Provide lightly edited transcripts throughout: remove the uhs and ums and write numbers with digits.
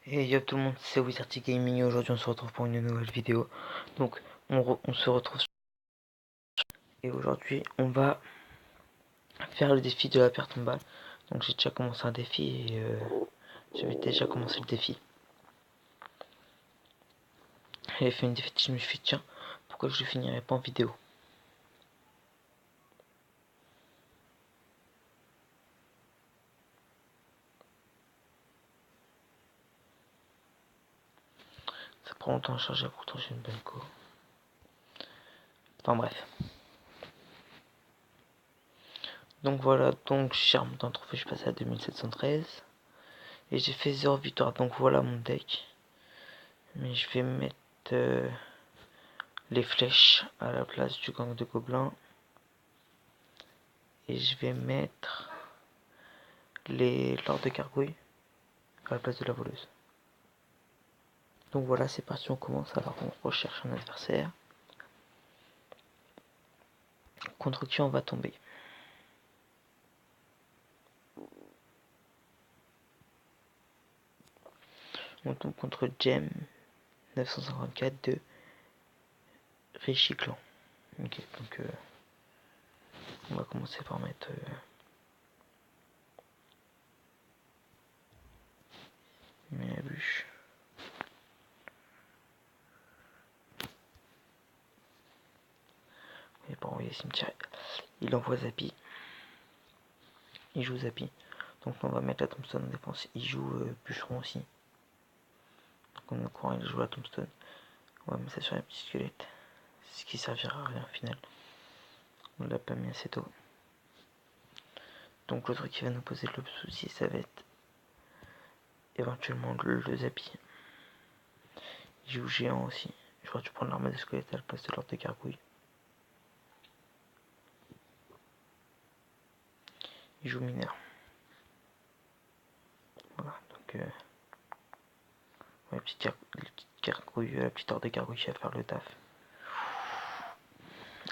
Et yo tout le monde, c'est Wizardy Gaming et aujourd'hui on se retrouve pour une nouvelle vidéo. Donc on se retrouve et aujourd'hui on va faire le défi de la paire tombale. Donc j'ai déjà commencé un défi et je vais déjà commencer le défi. J'ai fait une défaite, je me suis dit tiens, pourquoi je ne finirais pas en vidéo. Ça prend longtemps à charger, pourtant j'ai une bonne co. Enfin bref. Donc voilà, donc j'ai remonté un trophée, je suis passé à 2713. Et j'ai fait 0 victoire, donc voilà mon deck. Mais je vais mettre les flèches à la place du gang de gobelins. Et je vais mettre les lords de gargouille à la place de la voleuse. Donc voilà, c'est parti, on commence. Alors on recherche un adversaire. Contre qui on va tomber? On tombe contre Jem 954 de Richiclan. Ok, donc on va commencer par mettre la bûche. Il n'est pas envoyé cimetière. Il envoie Zappy. Il joue Zappy. Donc on va mettre la tombstone en défense. Il joue bûcheron aussi. Donc on est au courant, il joue la tombstone. On va mettre ça sur la petite squelette. Ce qui servira à rien au final. On l'a pas mis assez tôt. Donc l'autre qui va nous poser le souci, ça va être éventuellement le Zappy. Il joue géant aussi. J'aurais dû prendre l'arme de squelette à la place de l'ordre de gargouille. Il joue mineur. Voilà, donc la petite gargouille, la petite ordre de gargouille qui va faire le taf.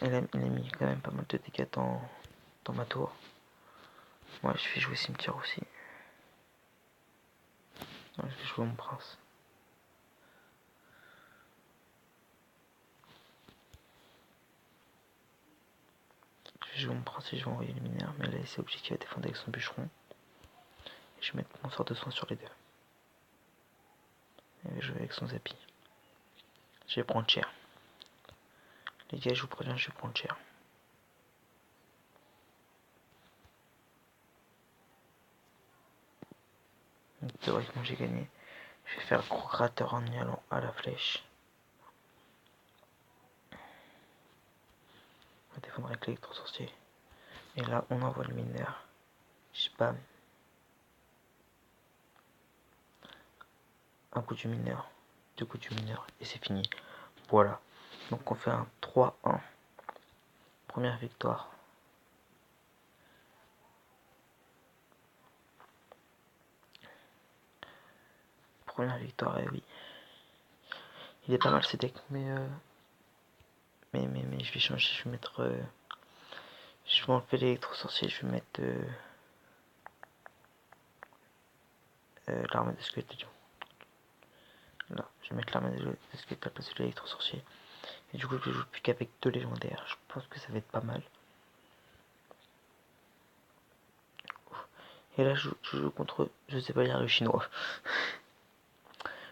Il a mis quand même pas mal de dégâts dans ma tour. Moi je vais jouer cimetière aussi. Ouais, je vais jouer mon prince. Je vais jouer mon prince et je vais envoyer le mineur. Mais là c'est obligé qu'il va défendre avec son bûcheron. Et je vais mettre mon sort de soin sur les deux. Il va jouer avec son Zappy. Je vais prendre cher. Les gars, je vous préviens, je vais prendre cher. Donc théoriquement j'ai gagné. Je vais faire gros crateur en y allant à la flèche. On va défendre avec l'électro-sorcier. Et là on envoie le mineur. Spam. Un coup du mineur. Deux coups du mineur. Et c'est fini. Voilà. Donc on fait un 3-1. Première victoire. Première victoire, et oui. Il est pas mal ce deck, mais je vais changer, je vais mettre je vais enlever l'électro-sorcier, je vais mettre l'arme de squelette. Là, je vais mettre l'arme de squelette à la place de l'électro-sorcier. Et du coup, je joue plus qu'avec 2 légendaires. Je pense que ça va être pas mal. Et là, je joue contre, je sais pas lire le chinois.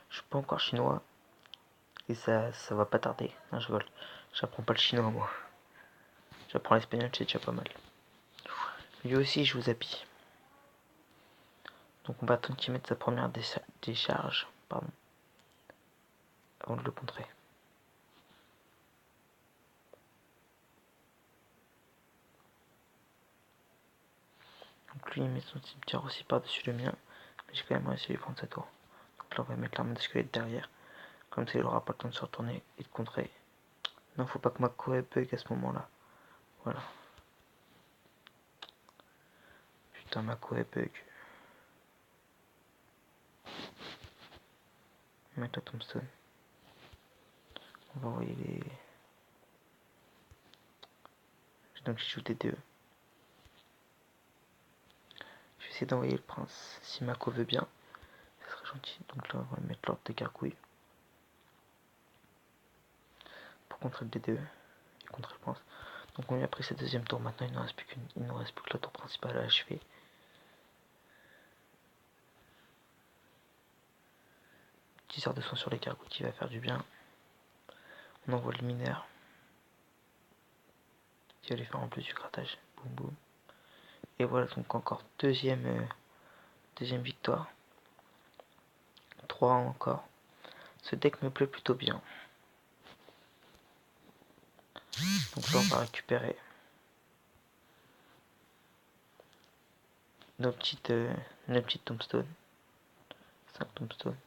Je suis pas encore chinois. Et ça va pas tarder. Non, je rigole. J'apprends pas le chinois, moi. J'apprends l'espagnol, c'est déjà pas mal. Lui aussi, je vous appuie. Donc on va attendre qu'il mette sa première décharge, pardon, avant de le contrer. Donc lui il met son cimetière aussi par-dessus le mien, mais j'ai quand même réussi à lui prendre sa tour. Donc là on va mettre l'arme de squelette derrière, comme ça il aura pas le temps de se retourner et de contrer. Non, faut pas que ma co bug à ce moment-là. Voilà. Putain, ma co bug. Mettre la tombstone. On va envoyer les... Donc j'ai shooté 2. Je vais essayer d'envoyer le prince, si Mako veut bien. Ça serait gentil. Donc là, on va mettre l'ordre de gargouille pour contrer le DDE et contrer le prince. Donc on lui a pris ce deuxième tour. Maintenant, il ne reste plus que la tour principale à achever. Petit sort de soin sur les gargouilles qui va faire du bien. On envoie le mineur qui va aller faire en plus du grattage. Boum boum. Et voilà, donc encore deuxième victoire. 3 encore. Ce deck me plaît plutôt bien. Donc là on va récupérer nos petites tombstones. 5 tombstones.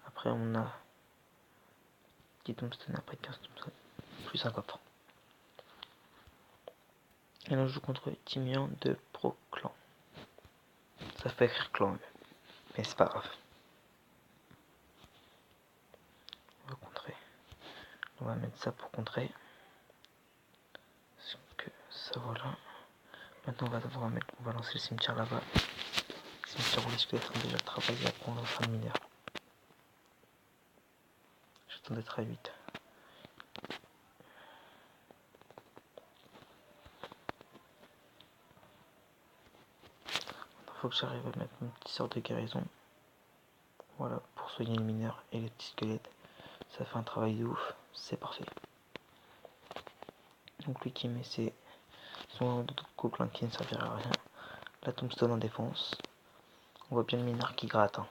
Après on a 10 tombstones, après 15 tombstones. Plus un coffre. Et là je joue contre Timian de Pro Clan. Ça fait écrire clan, mais c'est pas grave. On va contrer. On va mettre ça pour contrer. Parce que ça voilà. Maintenant on va lancer le cimetière là-bas. Le cimetière où les squelettes ont déjà travaillé, après on lancera le mineur. J'attends d'être à 8. Faut que j'arrive à mettre une petite sorte de guérison. Voilà, pour soigner les mineurs et les petits squelettes. Ça fait un travail de ouf, c'est parfait. Donc lui qui met son coquelin qui ne servira à rien. La tombstone en défense. On voit bien le mineur qui gratte. Hein.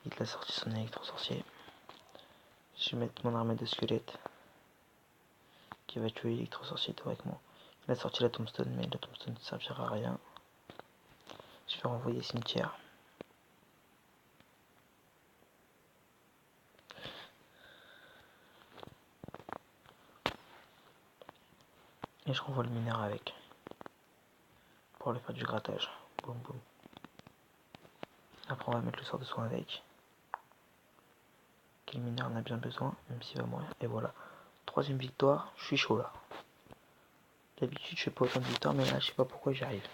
Il a sorti son électro-sorcier. Je vais mettre mon armée de squelettes qui va tuer l'électro-sorcier théoriquement. Il a sorti la tombstone, mais la tombstone ne servira à rien. Je vais renvoyer cimetière. Et je renvoie le mineur avec. Pour aller faire du grattage. Boum boum. Après on va mettre le sort de soin avec. Quel mineur en a bien besoin, même s'il va mourir. Et voilà. 3ème victoire, je suis chaud là. D'habitude je fais pas autant de victoires, mais là je sais pas pourquoi j'y arrive.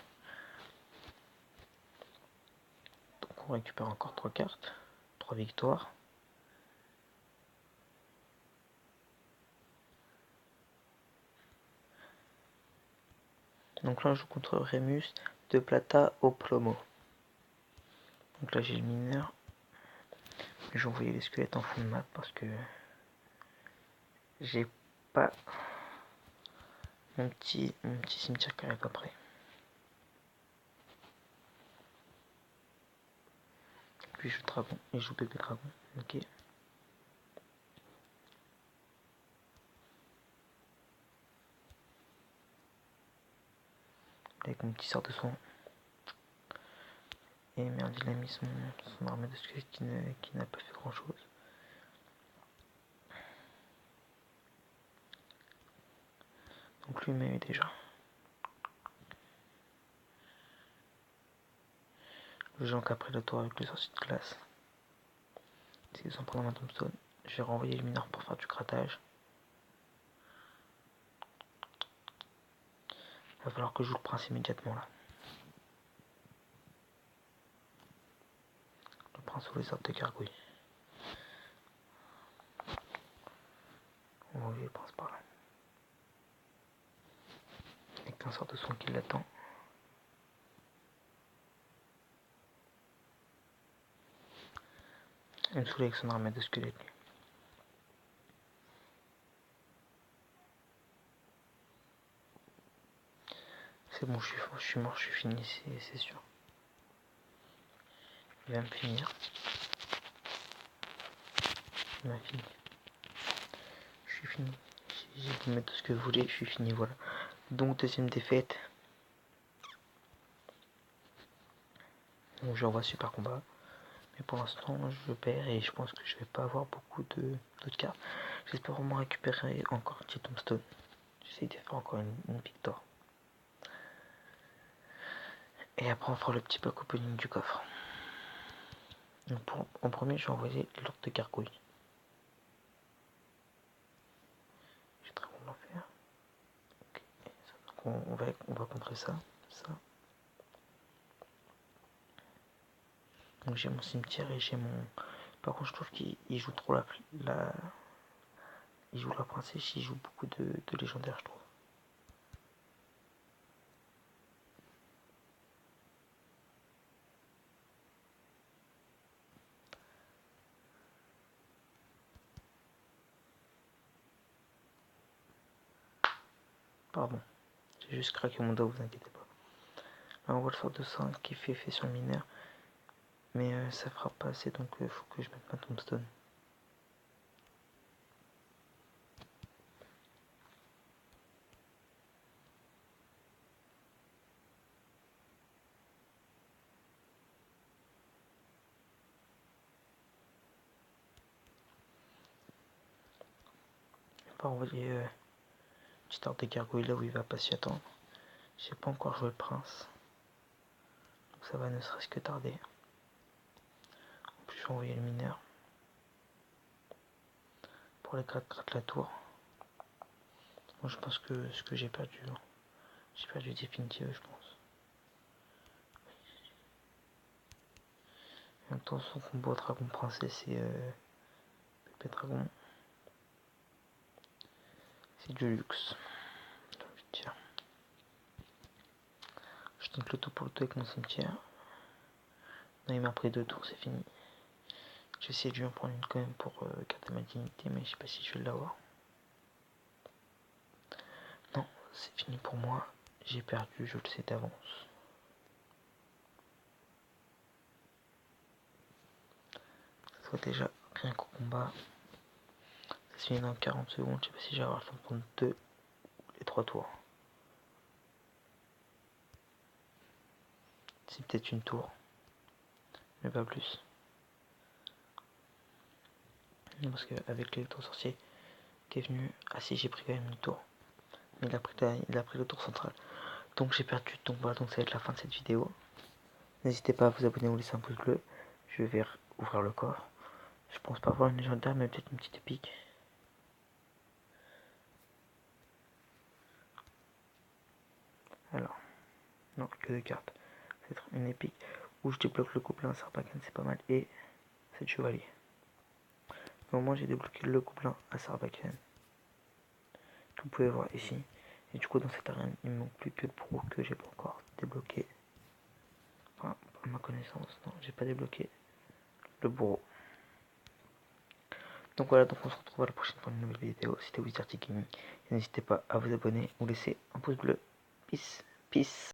Donc on récupère encore 3 cartes. 3 victoires. Donc là on joue contre Remus de Plata au Plomo. Donc là j'ai le mineur. J'ai envoyé les squelettes en fond de map parce que j'ai pas mon petit cimetière qui arrive après. Puis je joue dragon et je joue bébé dragon. Ok. Avec mon petit sort de soin. Et merde, il a mis son armée de squelettes qui n'a pas fait grand chose. Donc lui m'a eu déjà. Le gens qui a pris le tour avec les sorciers de glace. S'ils sont pendant ma tombstone, je vais renvoyer le mineur pour faire du grattage. Il va falloir que je joue le prince immédiatement là. Le prince sous les sortes de gargouilles. On va envoyer le prince par là. Avec un sort de soin qui l'attend. Il me saoule avec son armée de squelettes. C'est bon, je suis mort, je suis fini, c'est sûr. Il va me finir. Il m'a fini. Je suis fini. J'ai pu mettre tout ce que vous voulez, je suis fini, voilà. Donc deuxième défaite. Donc je revois super combat. Mais pour l'instant je perds et je pense que je vais pas avoir beaucoup d'autres cartes. J'espère vraiment récupérer encore un petit tombstone. J'essaie de faire encore une victoire. Et après on fera le petit pack opening du coffre. Donc en premier je vais envoyer l'ordre de gargouille. J'ai très bon de l'en faire. Ok. Donc on va contrer ça. Donc j'ai mon cimetière et j'ai mon... Par contre je trouve qu'il joue trop il joue la princesse, il joue beaucoup de légendaires je trouve. Pardon, j'ai juste craqué mon dos, vous inquiétez pas. Là on voit le sort de 5 qui fait effet sur le mineur. Mais ça fera pas assez donc faut que je mette ma tombstone. On va envoyer petit ordre de gargouille là où il va pas s'y attendre. J'ai pas encore joué le prince. Donc ça va ne serait-ce que tarder. En plus je vais envoyer le mineur. Pour les 4 la tour. Moi je pense que ce que j'ai perdu définitive je pense. En même temps son combo dragon princesse et pépé dragon. C'est du luxe. Tiens. Je tente le tout pour le tout avec mon cimetière. Non il m'a pris 2 tours, c'est fini. J'ai essayé de lui en prendre une quand même pour garder ma dignité, mais je sais pas si je vais l'avoir. Non, c'est fini pour moi. J'ai perdu, je le sais d'avance. Ça soit déjà rien qu'au combat. Ça se finit dans 40 secondes. Je sais pas si j'ai avoir le temps de prendre 2 ou les 3 tours. C'est peut-être une tour, mais pas plus. Parce qu'avec l'électro-sorcier qui est venu, ah si j'ai pris quand même une tour, mais il a pris le tour central. Donc j'ai perdu, donc voilà, donc ça va être la fin de cette vidéo. N'hésitez pas à vous abonner ou laisser un pouce bleu. Je vais ouvrir le coffre. Je pense pas avoir une légendaire, mais peut-être une petite épique. Alors, non, que de cartes. C'est une épique où je débloque le gobelin Sarbacane, c'est pas mal, et 7 chevaliers. Au moment j'ai débloqué le gobelin à Sarbacane. Vous pouvez voir ici. Et du coup dans cette arène, il me manque plus que le pro que j'ai pas encore débloqué. Enfin, à ma connaissance, non, j'ai pas débloqué le bourreau. Donc voilà, donc on se retrouve à la prochaine pour une nouvelle vidéo. C'était Wizard Gaming. N'hésitez pas à vous abonner ou laisser un pouce bleu. Peace, peace.